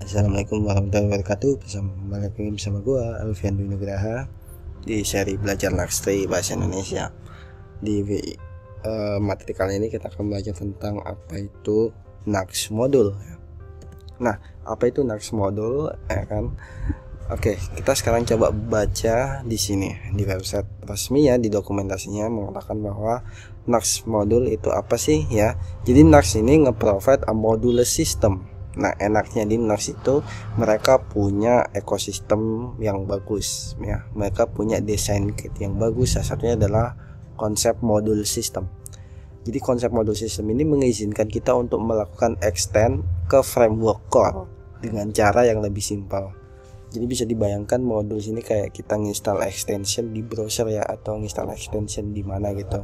Assalamualaikum warahmatullahi wabarakatuh. Bersama gua Alfian Dwi Nugraha di seri belajar Nux3 bahasa Indonesia. Di materi kali ini kita akan belajar tentang apa itu Nux modul. Nah, apa itu Nux modul? Oke, kita sekarang coba baca di sini di website resminya, di dokumentasinya mengatakan bahwa Nux modul itu apa sih ya? Jadi Nux ini nge-provide a modular system. Nah, enaknya di Nux itu mereka punya ekosistem yang bagus ya. Mereka punya desain kit yang bagus. Salah satunya adalah konsep modul system. Jadi konsep modul system ini mengizinkan kita untuk melakukan extend ke framework core dengan cara yang lebih simpel. Jadi bisa dibayangkan modul sini kayak kita nginstal extension di browser ya, atau nginstal extension di mana gitu.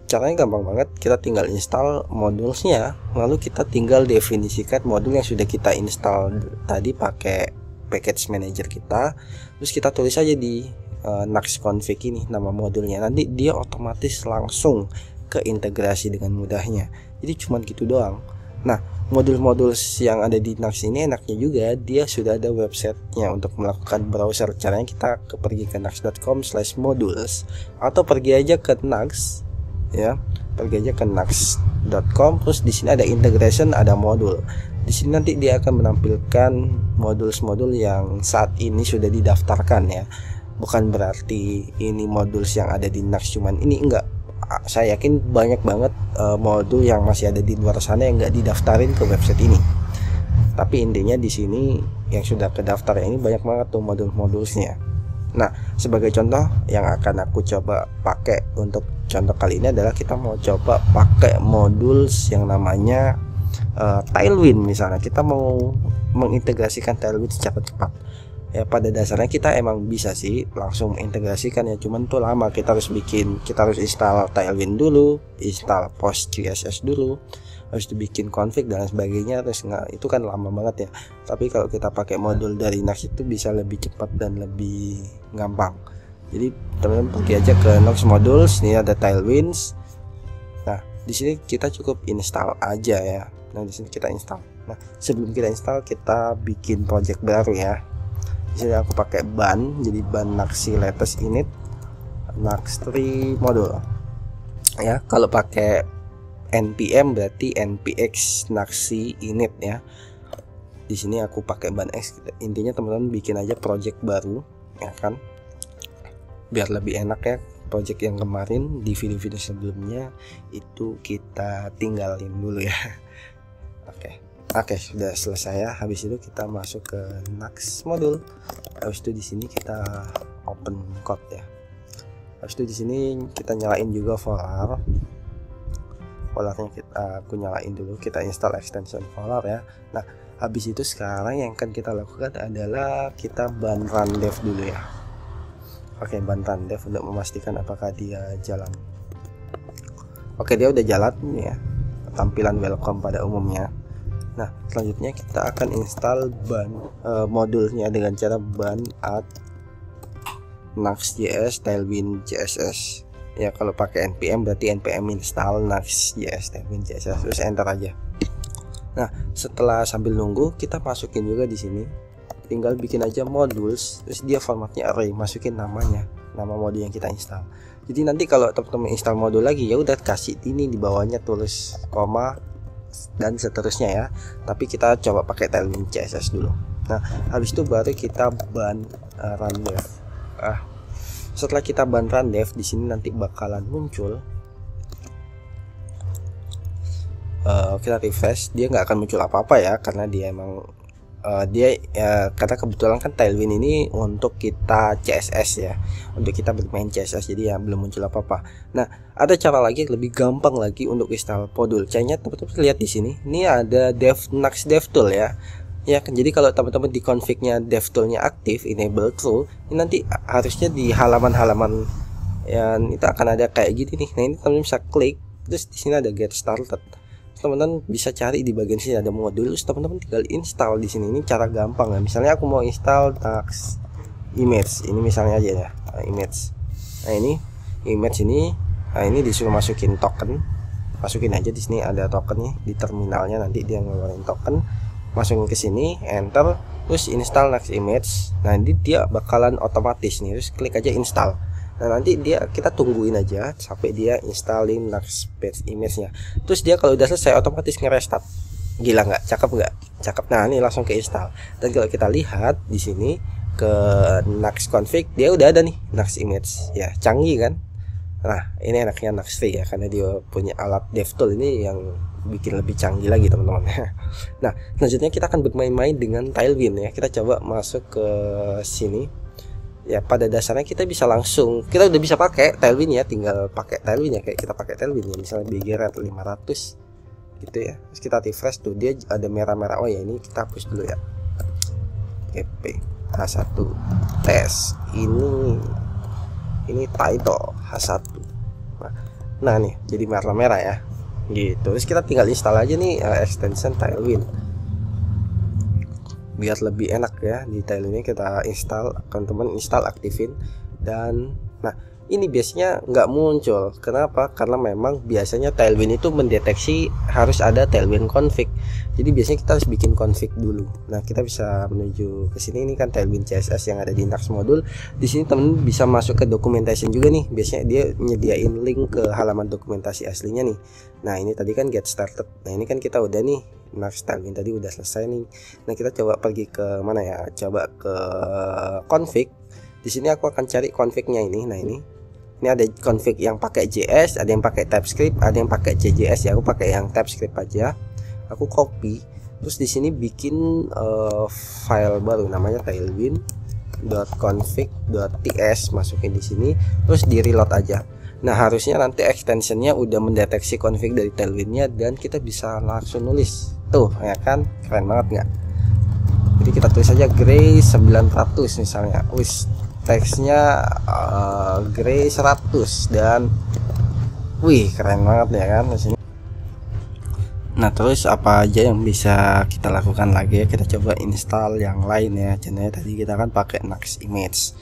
Caranya gampang banget, kita tinggal install modulnya, lalu kita tinggal definisikan modul yang sudah kita install tadi pakai package manager kita, terus kita tulis aja di Nux config ini nama modulnya, nanti dia otomatis langsung keintegrasi dengan mudahnya. Jadi cuman gitu doang. Nah, modul-modul yang ada di Nux ini enaknya juga dia sudah ada websitenya untuk melakukan browser. Caranya kita pergi ke nux.com/modules atau pergi aja ke Nux ya, pergi aja ke nux.com, terus di sini ada integration, ada modul. Di sini nanti dia akan menampilkan modul-modul yang saat ini sudah didaftarkan ya. Bukan berarti ini modul yang ada di Nux cuman ini, enggak. Saya yakin banyak banget modul yang masih ada di luar sana yang enggak didaftarin ke website ini. Tapi intinya di sini yang sudah kedaftar ini banyak banget tuh modul-modulnya. Nah, sebagai contoh yang akan aku coba pakai untuk contoh kali ini adalah kita mau coba pakai modul yang namanya Tailwind misalnya. Kita mau mengintegrasikan Tailwind secara cepat. Ya, pada dasarnya kita emang bisa sih langsung mengintegrasikan ya, cuman tuh lama. Kita harus install Tailwind dulu, install PostGSS dulu, harus dibikin config dan sebagainya, terus itu kan lama banget ya. Tapi kalau kita pakai modul dari Nux itu bisa lebih cepat dan lebih gampang. Jadi teman-teman pergi aja ke Nux modules, ini ada Tailwinds. Nah, di sini kita cukup install aja ya. Nah, di sini kita install. Nah, sebelum kita install kita bikin project baru ya. Di sini aku pakai ban, jadi ban Nuxi latest init Nux3 modul. Ya, kalau pakai npm berarti npx Nuxi init ya. Di sini aku pakai ban X. Intinya teman-teman bikin aja project baru ya kan, biar lebih enak ya. Project yang kemarin di video-video sebelumnya itu kita tinggalin dulu ya. Oke, sudah selesai ya. Habis itu kita masuk ke Nux modul. Habis itu di sini kita open code ya. Habis itu di sini kita nyalain juga Volar. Volarnya aku nyalain dulu. Kita install extension Volar ya. Nah, habis itu sekarang yang akan kita lakukan adalah kita ban run dev dulu ya. Oke, ban run dev untuk memastikan apakah dia jalan. Oke, dia udah jalan ya. Tampilan welcome pada umumnya. Nah, selanjutnya kita akan install ban modulnya dengan cara ban add Nux.js Tailwind CSS. Ya, kalau pakai npm berarti npm install Nux.js Tailwind CSS, terus enter aja. Nah, setelah sambil nunggu kita masukin juga di sini. Tinggal bikin aja modules, terus dia formatnya array, masukin namanya, nama modul yang kita install. Jadi nanti kalau teman-teman install modul lagi ya udah kasih ini di bawahnya tulis koma dan seterusnya ya. Tapi kita coba pakai Tailwind CSS dulu. Nah, habis itu baru kita ban run dev. Setelah kita ban run dev, di sini nanti bakalan muncul. Kita refresh, dia nggak akan muncul apa-apa ya, karena dia emang karena kebetulan kan Tailwind ini untuk kita CSS ya, untuk kita bermain CSS, jadi ya belum muncul apa-apa. Nah, ada cara lagi lebih gampang lagi untuk install modul. Caranya teman-teman lihat di sini, ini ada Nux DevTool ya. Ya kan, jadi kalau teman-teman di config-nya DevTool-nya aktif, enable true, ini nanti harusnya di halaman-halaman yang itu akan ada kayak gini nih. Nah, ini teman-teman bisa klik, terus di sini ada get started. Teman-teman bisa cari di bagian sini ada modul, terus teman-teman tinggal install di sini. Ini cara gampang ya. Misalnya aku mau install Nux image, ini misalnya aja ya, image. Nah, ini image ini, nah ini disuruh masukin token masukin aja di sini ada tokennya di terminalnya, nanti dia ngeluarin token, masukin ke sini, enter, terus install Nux Image. Nah nanti dia bakalan otomatis nih, terus klik aja install. Nah nanti kita tungguin aja sampai dia installin Nux Image-nya. Terus dia kalau udah selesai otomatis nge-restart. Gila nggak? Cakep nggak? Cakep. Nah ini langsung ke install. Dan kalau kita lihat di sini ke Nux config, dia udah ada nih Nux Image. Ya canggih kan? Nah ini enaknya Nux Free ya, karena dia punya alat DevTool ini yang bikin lebih canggih lagi teman-teman. Nah selanjutnya kita akan bermain-main dengan Tailwind ya. Kita coba masuk ke sini ya. Pada dasarnya kita bisa langsung, kita udah bisa pakai Tailwind ya, tinggal pakai Tailwind ya, kayak kita pakai Tailwind ya, misalnya BG-RAT 500 gitu ya. Terus kita refresh tuh, dia ada merah-merah. Oh ya ini kita hapus dulu ya. EP H1 tes ini title H1. Nah nih jadi merah-merah ya gitu. Terus kita tinggal install aja nih extension Tailwind biar lebih enak ya. Di Tailwind ini kita install, teman-teman install, aktifin. Dan nah ini biasanya nggak muncul. Kenapa? Karena memang biasanya Tailwind itu mendeteksi harus ada Tailwind config. Jadi biasanya kita harus bikin config dulu. Nah kita bisa menuju ke sini. Ini kan Tailwind CSS yang ada di Nux modul. Di sini teman bisa masuk ke documentation juga nih. Biasanya dia nyediain link ke halaman dokumentasi aslinya nih. Nah ini tadi kan get started. Nah ini kan kita udah nih Nux Tailwind tadi udah selesai nih. Nah kita coba pergi ke mana ya? Coba ke config. Di sini aku akan cari confignya ini. Nah ini ada config yang pakai JS, ada yang pakai TypeScript, ada yang pakai CJS ya. Aku pakai yang TypeScript aja. Aku copy, terus di sini bikin file baru namanya tailwind.config.ts, masukin di sini, terus di reload aja. Nah harusnya nanti extensionnya udah mendeteksi config dari Tailwindnya dan kita bisa langsung nulis tuh ya kan, keren banget nggak? Jadi kita tulis aja gray 900 misalnya, teksnya gray 100 dan wih keren banget ya kan di sini. Nah terus apa aja yang bisa kita lakukan lagi ya, kita coba install yang lain ya. Contohnya tadi kita kan pakai Nux Image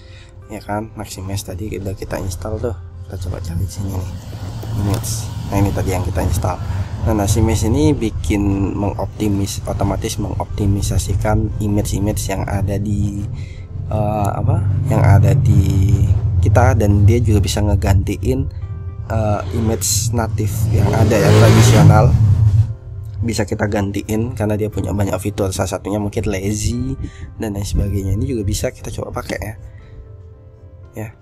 ya kan, Nux Image tadi udah kita install tuh. Kita coba cari di sini nih Image. Nah ini tadi yang kita install. Nah Nux Image ini bikin otomatis mengoptimisasikan image-image yang ada di yang ada di kita, dan dia juga bisa ngegantiin image native yang ada yang tradisional, bisa kita gantiin karena dia punya banyak fitur, salah satunya mungkin lazy dan lain sebagainya. Ini juga bisa kita coba pakai ya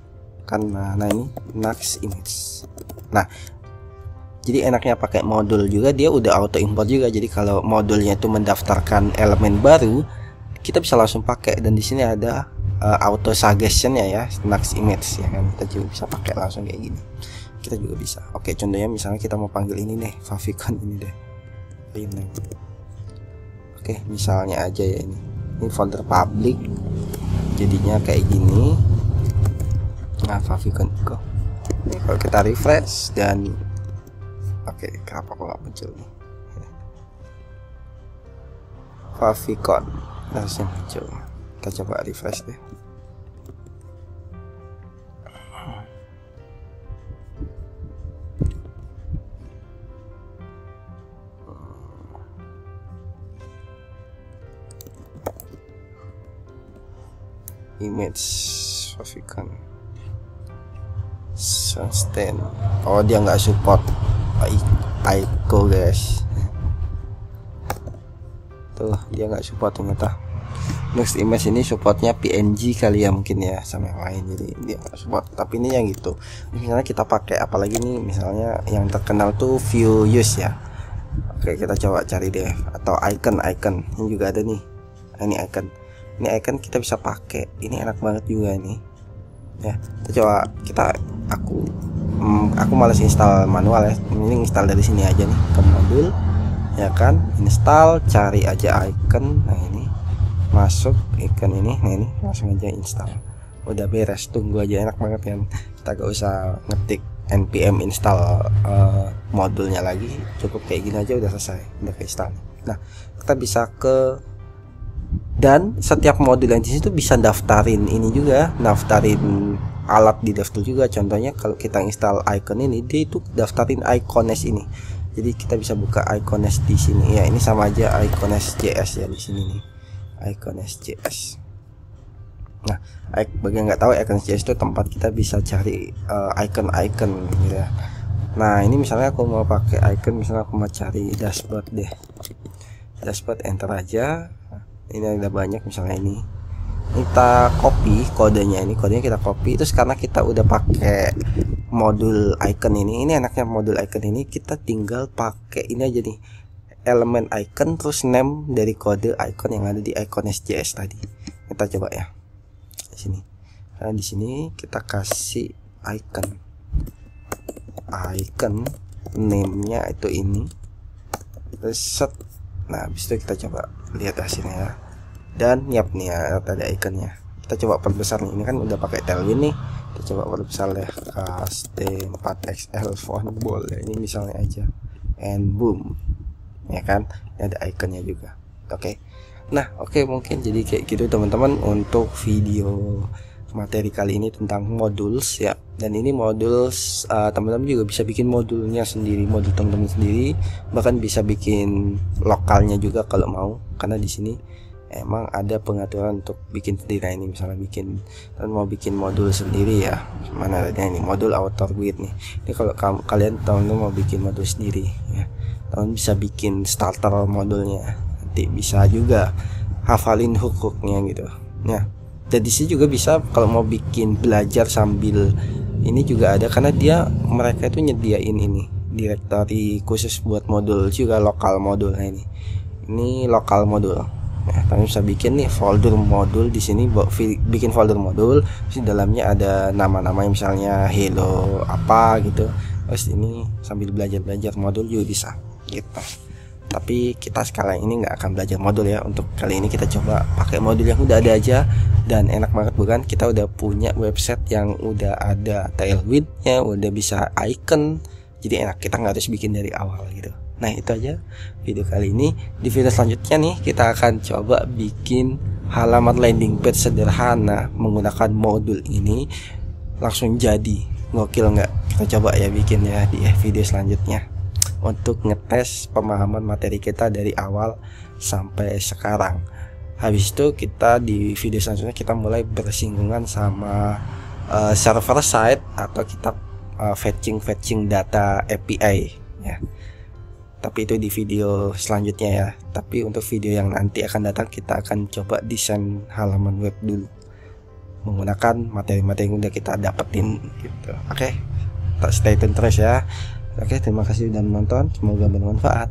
karena nah ini Nux Image. Nah jadi enaknya pakai modul juga, dia udah auto import juga. Jadi kalau modulnya itu mendaftarkan elemen baru, kita bisa langsung pakai. Dan di sini ada auto suggestion ya Nux Image ya kan, kita juga bisa pakai langsung kayak gini. Kita juga bisa. Oke contohnya misalnya kita mau panggil ini deh, favicon ini deh, rename. Oke misalnya aja ya ini folder public, jadinya kayak gini. Nah favicon kok ini kalau kita refresh dan oke kenapa kok nggak muncul nih favicon, harusnya muncul. Kita coba refresh deh. Image favicon sustain. Oh dia nggak support ICO guys. Tuh dia nggak support ternyata. Nux Image ini supportnya PNG kali ya mungkin ya, sama yang lain, jadi dia nggak support. Tapi ini yang gitu, misalnya kita pakai apalagi nih, misalnya yang terkenal tuh view use ya. Oke kita coba cari deh, atau icon ini juga ada nih. Ini icon kita bisa pakai, ini enak banget juga nih ya. Kita coba aku males install manual ya, ini install dari sini aja nih ke modul ya kan, install, cari aja icon. Nah ini masuk icon ini, nah ini langsung aja install, udah beres. Tunggu aja, enak banget kan, kita gak usah ngetik npm install modulnya lagi, cukup kayak gini aja udah selesai, udah ke install. Nah kita bisa dan setiap modul yang di situ bisa daftarin ini juga, daftarin alat di DevTool juga. Contohnya kalau kita install icon ini, dia itu daftarin icones ini. Jadi kita bisa buka Iconess di sini ya. Ini sama aja Iconess JS ya di sini nih. Iconess JS. Nah, bagi yang nggak tahu, Iconess JS itu tempat kita bisa cari icon-icon gitu ya. Nah, ini misalnya aku mau pakai icon, misalnya aku mau cari dashboard deh. Dashboard, enter aja. Ini ada banyak, misalnya ini. Kita copy kodenya, kita copy. Terus karena kita udah pakai modul icon ini enaknya modul icon ini kita tinggal pakai ini aja nih, elemen icon terus name dari kode icon yang ada di Iconess JS tadi. Kita coba ya di sini. Nah, di sini kita kasih icon name-nya itu ini, terus set. Nah, habis itu kita coba lihat hasilnya ya. Dan nih ya, ada ikonnya. Kita coba perbesar nih. Ini kan udah pakai Tailwind nih. Kita coba perbesar ya. KST4XL font bold ya. Ini misalnya aja. And boom. Ya kan? Ini ada ikonnya juga. Oke. Nah, oke, mungkin jadi kayak gitu teman-teman untuk video materi kali ini tentang modules ya. Dan ini modules teman-teman juga bisa bikin modulnya sendiri, modul teman-teman sendiri, bahkan bisa bikin lokalnya juga kalau mau, karena di sini emang ada pengaturan untuk bikin sendiri. Ini misalnya mau bikin modul sendiri ya, mana adanya ini modul outer grid nih. Ini kalau kalian teman-teman mau bikin modul sendiri ya, teman bisa bikin starter modulnya, nanti bisa juga hafalin hook-hooknya gitu ya. Dan di sini juga bisa kalau mau bikin belajar sambil ini juga ada, karena mereka itu nyediain ini directory khusus buat modul juga, lokal modul. Nah, ini lokal modul. Nah, kalian bisa bikin nih folder modul di sini, bikin folder modul, di dalamnya ada nama-nama misalnya hello apa gitu. Terus ini sambil belajar modul juga bisa gitu. Tapi kita sekarang ini nggak akan belajar modul ya. Untuk kali ini kita coba pakai modul yang udah ada aja, dan enak banget bukan? Kita udah punya website yang udah ada Tailwindnya, udah bisa icon, jadi enak, kita nggak harus bikin dari awal gitu. Nah, itu aja video kali ini. Di video selanjutnya nih kita akan coba bikin halaman landing page sederhana menggunakan modul ini, langsung jadi. Gokil nggak? Kita coba ya bikin ya di video selanjutnya untuk ngetes pemahaman materi kita dari awal sampai sekarang. Habis itu kita di video selanjutnya kita mulai bersinggungan sama server side, atau kita fetching data API ya. Tapi itu di video selanjutnya ya. Tapi untuk video yang nanti akan datang kita akan coba desain halaman web dulu menggunakan materi-materi yang udah kita dapetin gitu. Oke, stay tune terus ya. Oke, terima kasih sudah menonton, semoga bermanfaat.